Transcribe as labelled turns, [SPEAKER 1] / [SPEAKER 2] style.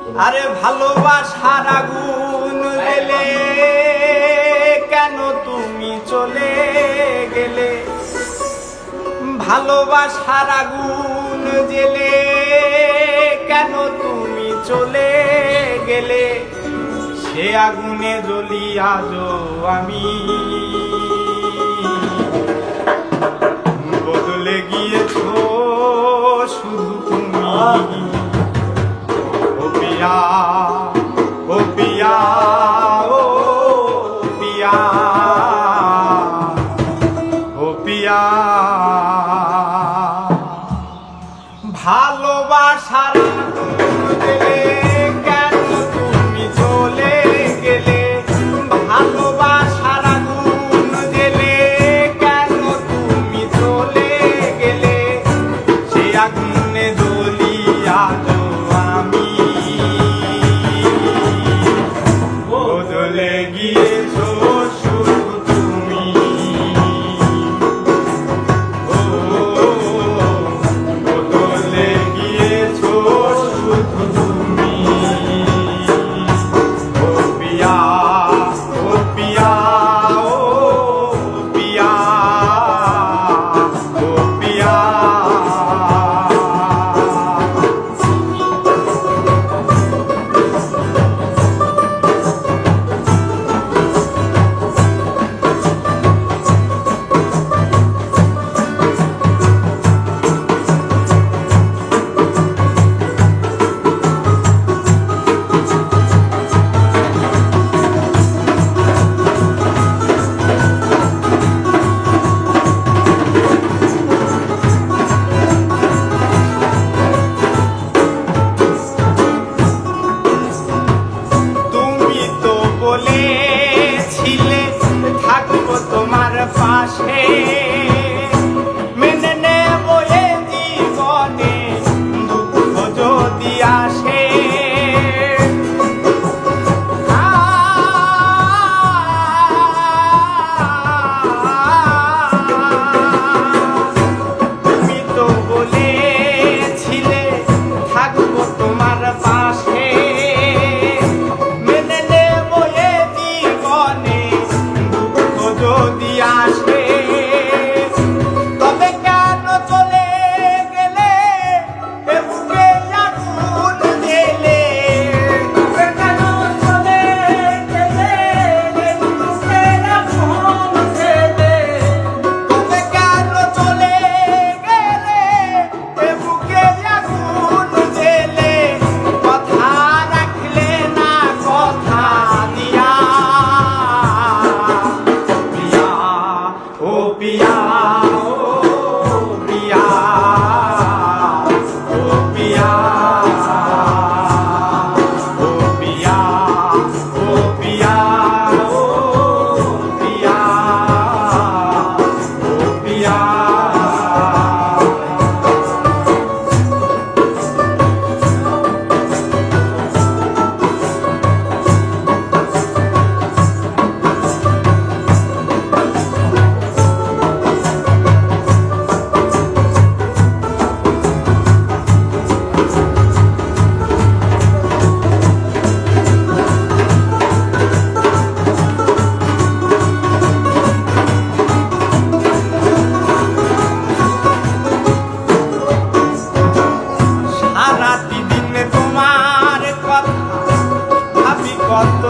[SPEAKER 1] আরে ভালোবাসার আগুন জ্বেলে কেন তুমি চলে গেলে, ভালোবাসার আগুন জ্বেলে কেন তুমি চলে গেলে, সে আগুনে জ্বলি আজও আমি, বদলে গিয়েছো শুধু তুমি। ও পিয়া, ও পিয়া, ও পিয়া, ও পিয়া, ভালোবাসার আগুন জ্বেলে কেন তুমি চলে গেলে, ভালোবাসার আগুন জ্বেলে কেন তুমি চলে গেলে, সেই আগুনে জ্বলি আজও আমি, বদলে গিয়েছো শুধু তুমি। ও বদলে গিয়েছো শুধু তুমি। ও পিয়া, ও পিয়া, ও পিয়া, ও পিয়া। বলেছিলে থাকবো তোমার পাশে, মেনে নেব এ জীবনে দুঃখ যদি আসে, তুমি তো বলেছিলে থাকবো তোমার পাশে, যদি আসে তবে কেন চলে গেলে, এ বুকে আগুন জ্বেলে, তবে কেন চলে গেলে, এ বুকে আগুন জ্বেলে, তবে কেন চলে গেলে, এ বুকে আগুন জ্বেলে, কথা রাখলে না কথা দিয়া। ও পিয়া, ও পিয়া, ও পিয়া, ও পিয়া, ও পিয়া, ও পিয়া, ও পিয়া। কত